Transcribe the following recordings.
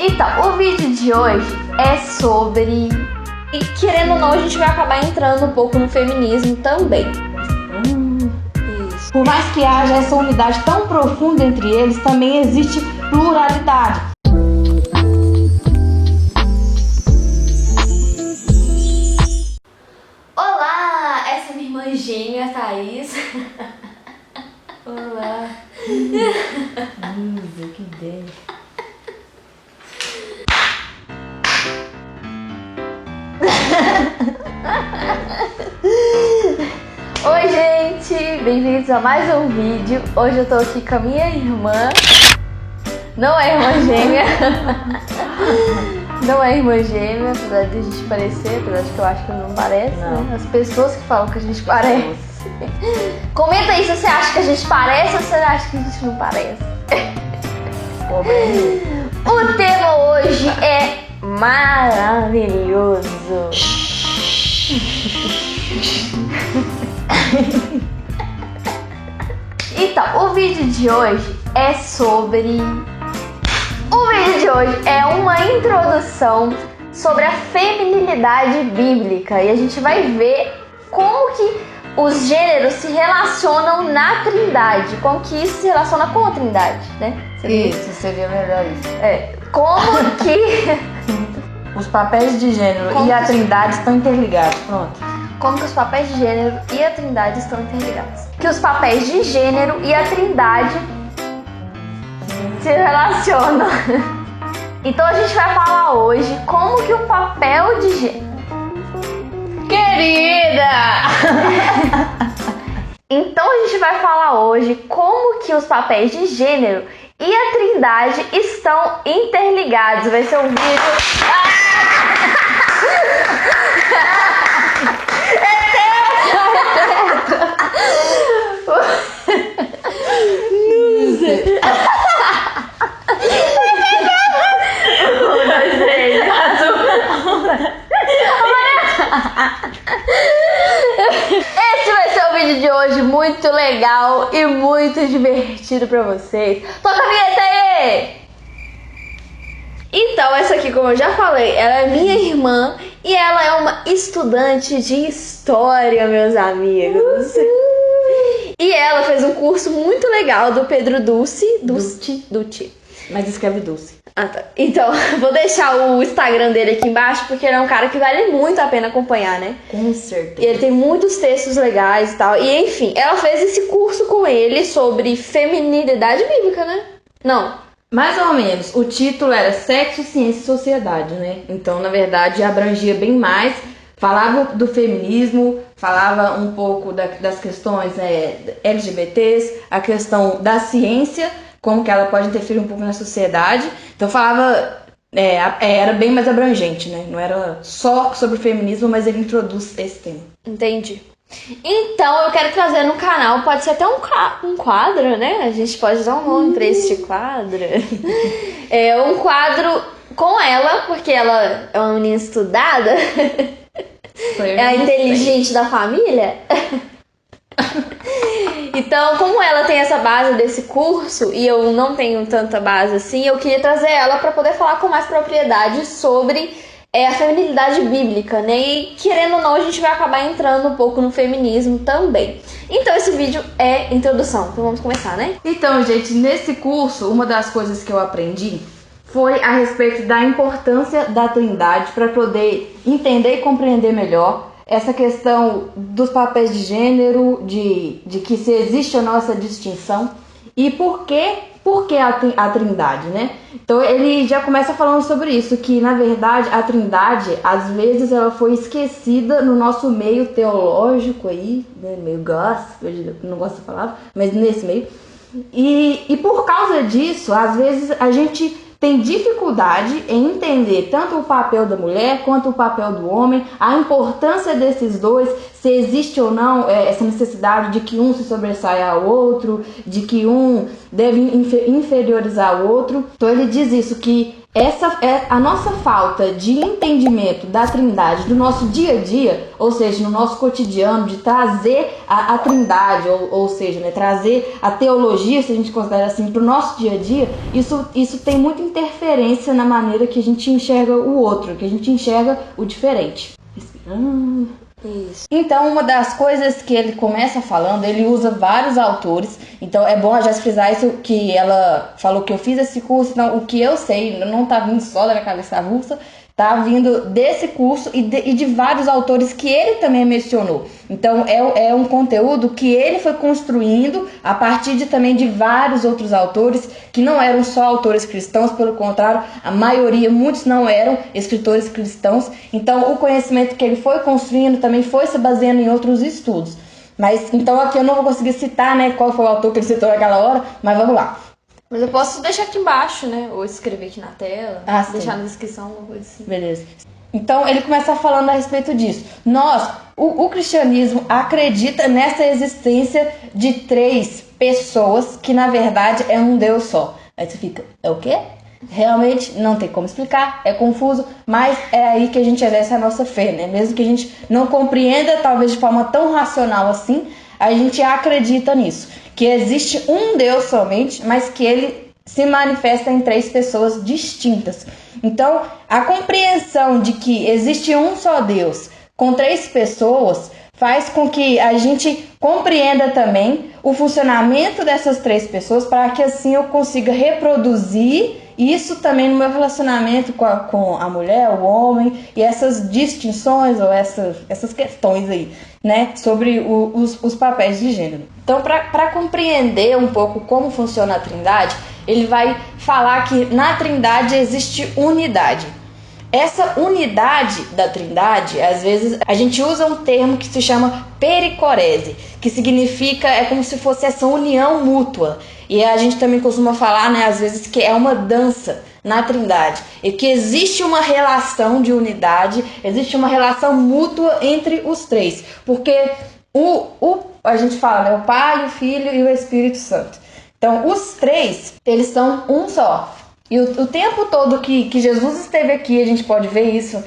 Então, o vídeo de hoje é sobre... E querendo ou não, a gente vai acabar entrando um pouco no feminismo também. Isso. Por mais que haja essa unidade tão profunda entre eles, também existe pluralidade. Olá, essa é minha irmã gêmea, Thaís. Olá. Que ideia. Oi, gente, bem-vindos a mais um vídeo. Hoje eu tô aqui com a minha irmã. Não é irmã gêmea. Não é irmã gêmea, apesar de a gente parecer, apesar de que eu acho que não parece, não. Né? As pessoas que falam que a gente parece. Comenta aí se você acha que a gente parece ou se você acha que a gente não parece. O tema hoje é maravilhoso. Então, o vídeo de hoje é sobre... O vídeo de hoje é uma introdução sobre a feminilidade bíblica. E a gente vai ver como que os gêneros se relacionam na Trindade. Como que isso se relaciona com a Trindade, né? Isso, seria melhor isso. Como que... Os papéis de gênero Como e a que- Trindade estão interligados. Pronto. Como que os papéis de gênero e a Trindade estão interligados. Que os papéis de gênero e a Trindade se relacionam. Então a gente vai falar hoje como que o papel de gênero... Querida! Então a gente vai falar hoje como que os papéis de gênero e a Trindade estão interligados. Vai ser um vídeo... Esse vai ser o vídeo de hoje, muito legal e muito divertido pra vocês. Toca a vinheta aí! Então, essa aqui, como eu já falei, ela é minha irmã e ela é uma estudante de história, meus amigos. E ela fez um curso muito legal do Pedro Dutti. Mas escreve Dulce. Ah, tá. Então, vou deixar o Instagram dele aqui embaixo, porque ele é um cara que vale muito a pena acompanhar, né? Com E certeza. ele tem muitos textos legais e tal. E enfim, ela fez esse curso com ele sobre feminilidade bíblica, né? Não. Mais ou menos. O título era Sexo, Ciência e Sociedade, né? Então, na verdade, abrangia bem mais. Falava do feminismo, falava um pouco das questões LGBTs, a questão da ciência, como que ela pode interferir um pouco na sociedade. Então falava, era bem mais abrangente, né? Não era só sobre o feminismo, mas ele introduz esse tema. Entendi. Então eu quero trazer no canal, pode ser até um quadro, né? A gente pode dar um nome pra este quadro. É um quadro com ela, porque ela é uma menina estudada. É a inteligente da família. Então, como ela tem essa base desse curso e eu não tenho tanta base assim, eu queria trazer ela para poder falar com mais propriedade sobre a feminilidade bíblica, né? E querendo ou não, a gente vai acabar entrando um pouco no feminismo também. Então, esse vídeo é introdução. Então, vamos começar, né? Então, gente, nesse curso, uma das coisas que eu aprendi foi a respeito da importância da Trindade para poder entender e compreender melhor essa questão dos papéis de gênero, de que se existe ou não essa distinção e por que a Trindade, né? Então ele já começa falando sobre isso, que na verdade a Trindade, às vezes ela foi esquecida no nosso meio teológico aí, né? Meio gospel, não gosto da palavra, mas nesse meio. E por causa disso, às vezes a gente tem dificuldade em entender tanto o papel da mulher quanto o papel do homem, a importância desses dois, se existe ou não essa necessidade de que um se sobressaia ao outro, de que um deve inferiorizar o outro. Então ele diz isso, que Essa é a nossa falta de entendimento da Trindade do nosso dia a dia, ou seja, no nosso cotidiano, de trazer a Trindade, ou seja, né, trazer a teologia, se a gente considera assim, para o nosso dia a dia, isso tem muita interferência na maneira que a gente enxerga o outro, que a gente enxerga o diferente. Respirando. Isso. Então, uma das coisas que ele começa falando, ele usa vários autores. Então, é bom já frisar isso, que ela falou que eu fiz esse curso. Então, o que eu sei não tá vindo só da minha cabeça avulsa, tá vindo desse curso e de vários autores que ele também mencionou. Então, é um conteúdo que ele foi construindo a partir também de vários outros autores, que não eram só autores cristãos, pelo contrário, a maioria, muitos não eram escritores cristãos. Então, o conhecimento que ele foi construindo também foi se baseando em outros estudos. Mas, então, aqui eu não vou conseguir citar, né, qual foi o autor que ele citou naquela hora, mas vamos lá. Mas eu posso deixar aqui embaixo, né? Ou escrever aqui na tela, deixar na descrição, alguma coisa assim. Beleza. Então, ele começa falando a respeito disso. O cristianismo acredita nessa existência de 3 pessoas, que na verdade é um Deus só. Aí você fica, é o quê? Realmente não tem como explicar, é confuso, mas é aí que a gente exerce a nossa fé, né? Mesmo que a gente não compreenda, talvez de forma tão racional assim, a gente acredita nisso. Que existe um Deus somente, mas que ele se manifesta em 3 pessoas distintas. Então, a compreensão de que existe um só Deus com 3 pessoas faz com que a gente compreenda também o funcionamento dessas 3 pessoas, para que assim eu consiga reproduzir isso também no meu relacionamento com a mulher, o homem, e essas distinções ou essas questões aí, né, sobre os papéis de gênero. Então, para compreender um pouco como funciona a Trindade, ele vai falar que na Trindade existe unidade. Essa unidade da Trindade, às vezes a gente usa um termo que se chama pericorese, que significa, é como se fosse essa união mútua. E a gente também costuma falar, né, às vezes, que é uma dança na Trindade, e que existe uma relação de unidade, existe uma relação mútua entre os 3, porque a gente fala, né, o Pai, o Filho e o Espírito Santo. Então, os 3, eles são um só. E o tempo todo que Jesus esteve aqui, a gente pode ver isso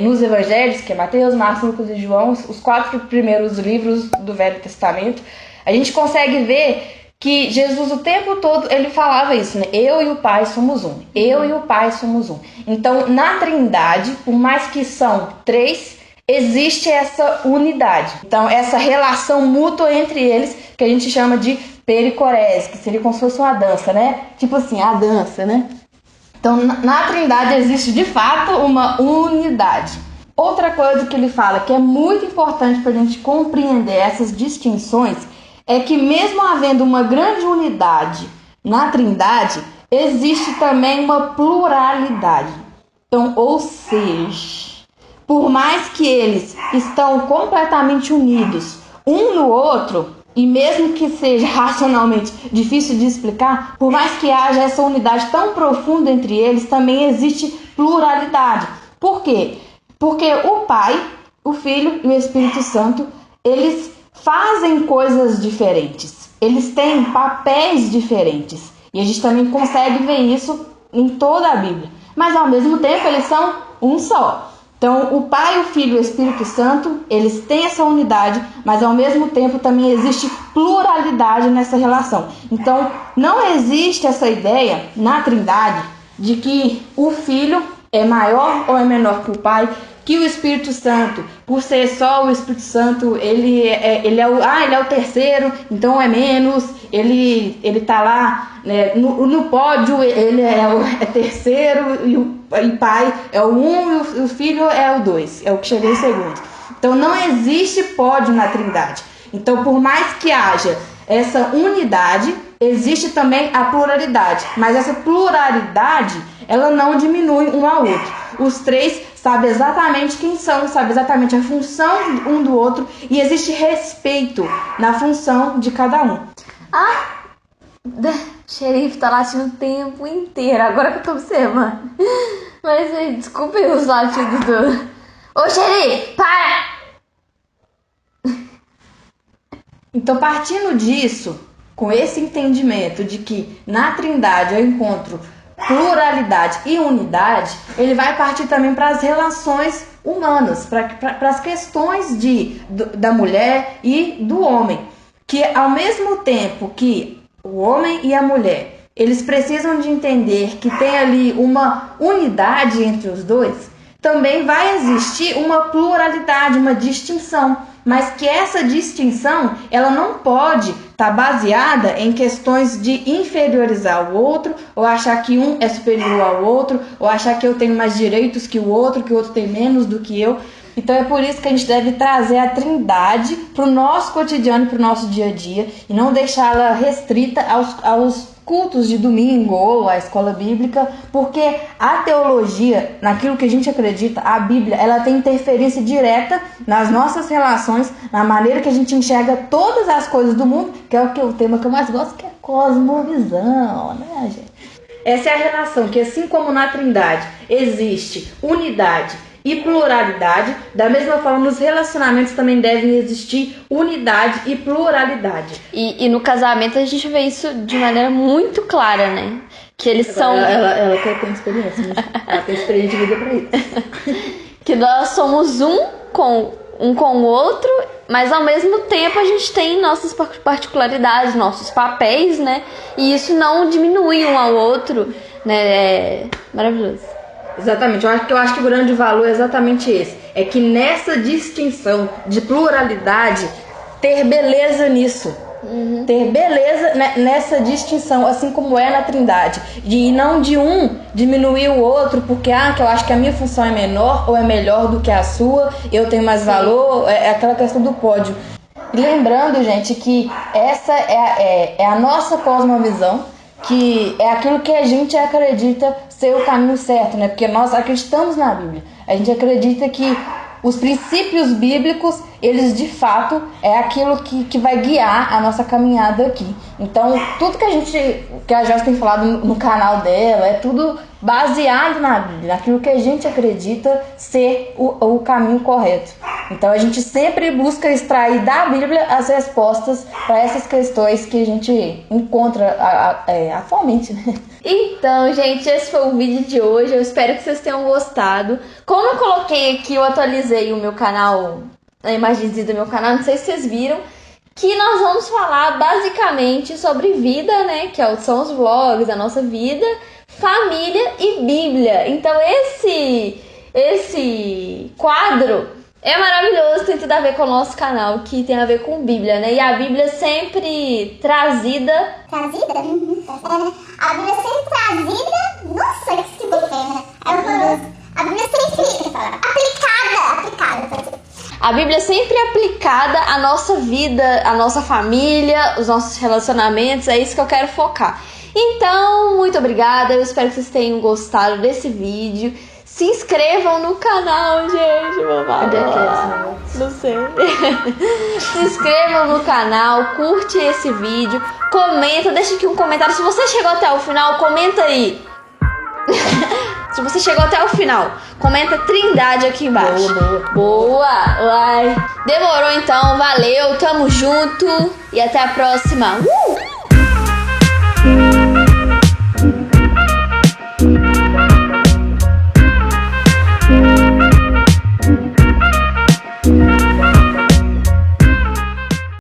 nos evangelhos, que é Mateus, Marcos, Lucas e João, os 4 primeiros livros do Velho Testamento, a gente consegue ver que Jesus o tempo todo ele falava isso, né? Eu e o Pai somos um. Eu e o Pai somos um. Então, na Trindade, por mais que são 3, existe essa unidade. Então, essa relação mútua entre eles, que a gente chama de pericorese, que seria como se fosse uma dança, né? Tipo assim, a dança, né? Então, na Trindade existe de fato uma unidade. Outra coisa que ele fala que é muito importante para a gente compreender essas distinções é que, mesmo havendo uma grande unidade na Trindade, existe também uma pluralidade. Então, ou seja, por mais que eles estão completamente unidos um no outro, e mesmo que seja racionalmente difícil de explicar, por mais que haja essa unidade tão profunda entre eles, também existe pluralidade. Por quê? Porque o Pai, o Filho e o Espírito Santo, eles fazem coisas diferentes. Eles têm papéis diferentes. E a gente também consegue ver isso em toda a Bíblia. Mas ao mesmo tempo eles são um só. Então, o Pai, o Filho e o Espírito Santo, eles têm essa unidade, mas ao mesmo tempo também existe pluralidade nessa relação. Então, não existe essa ideia na Trindade de que o Filho é maior ou é menor que o Pai, que o Espírito Santo, por ser só o Espírito Santo, ele é o terceiro, então é menos, ele tá lá, né, no pódio, ele é terceiro, e o Pai é o 1 e o Filho é o 2, é o que chegou em segundo. Então não existe pódio na Trindade. Então, por mais que haja essa unidade, existe também a pluralidade, mas essa pluralidade, ela não diminui um ao outro. Os 3 sabem exatamente quem são, sabem exatamente a função um do outro, e existe respeito na função de cada um. Xerife tá latindo o tempo inteiro, agora que eu tô observando. Mas desculpem os latidos do... Ô, xerife, para! Então, partindo disso, com esse entendimento de que na Trindade eu encontro pluralidade e unidade, ele vai partir também para as relações humanas, para as questões da mulher e do homem. Que ao mesmo tempo que o homem e a mulher, eles precisam de entender que tem ali uma unidade entre os dois, também vai existir uma pluralidade, uma distinção, mas que essa distinção ela não pode estar baseada em questões de inferiorizar o outro, ou achar que um é superior ao outro, ou achar que eu tenho mais direitos que o outro tem menos do que eu. Então é por isso que a gente deve trazer a Trindade para o nosso cotidiano, para o nosso dia a dia, e não deixá-la restrita aos cultos de domingo ou à escola bíblica, porque a teologia, naquilo que a gente acredita, a Bíblia, ela tem interferência direta nas nossas relações, na maneira que a gente enxerga todas as coisas do mundo, que é o tema que eu mais gosto, que é cosmovisão, né, gente? Essa é a relação que, assim como na Trindade existe unidade e pluralidade, da mesma forma nos relacionamentos também devem existir unidade e pluralidade. E no casamento a gente vê isso de maneira muito clara, né? Que eles são... Ela tem experiência, né? Ela tem experiência de vida pra isso. Que nós somos um com o outro, mas ao mesmo tempo a gente tem nossas particularidades, nossos papéis, né? E isso não diminui um ao outro, né? É maravilhoso. Exatamente, eu acho que o grande valor é exatamente esse. É que nessa distinção de pluralidade, ter beleza nisso. Ter beleza nessa distinção, assim como é na Trindade. E não de um diminuir o outro, porque que eu acho que a minha função é menor ou é melhor do que a sua, eu tenho mais valor, é aquela questão do pódio. E lembrando, gente, que essa é a nossa cosmovisão, que é aquilo que a gente acredita ser o caminho certo, né? Porque nós acreditamos na Bíblia. A gente acredita que os princípios bíblicos, eles de fato é aquilo que vai guiar a nossa caminhada aqui. Então, tudo que a Joyce tem falado no canal dela, é tudo baseado na Bíblia, naquilo que a gente acredita ser o caminho correto. Então, a gente sempre busca extrair da Bíblia as respostas para essas questões que a gente encontra atualmente, né? Então, gente, esse foi o vídeo de hoje. Eu espero que vocês tenham gostado. Como eu coloquei aqui, eu atualizei o meu canal, a imagenzinha do meu canal, não sei se vocês viram, que nós vamos falar basicamente sobre vida, né? Que são os vlogs, a nossa vida, família e Bíblia. Então, esse quadro é maravilhoso, tem tudo a ver com o nosso canal, que tem a ver com Bíblia, né? E a Bíblia sempre trazida... Trazida? A Bíblia sempre trazida... Nossa, que bacana! É horroroso. A Bíblia sempre aplicada. A Bíblia sempre aplicada à nossa vida, à nossa família, os nossos relacionamentos, é isso que eu quero focar. Então, muito obrigada, eu espero que vocês tenham gostado desse vídeo. Se inscrevam no canal, gente. Onde é que é esse? Não sei. Se inscrevam no canal, curte esse vídeo, comenta, deixa aqui um comentário. Se você chegou até o final, comenta aí. Se você chegou até o final, comenta Trindade aqui embaixo. Boa. Uai. Demorou então, valeu, tamo junto e até a próxima.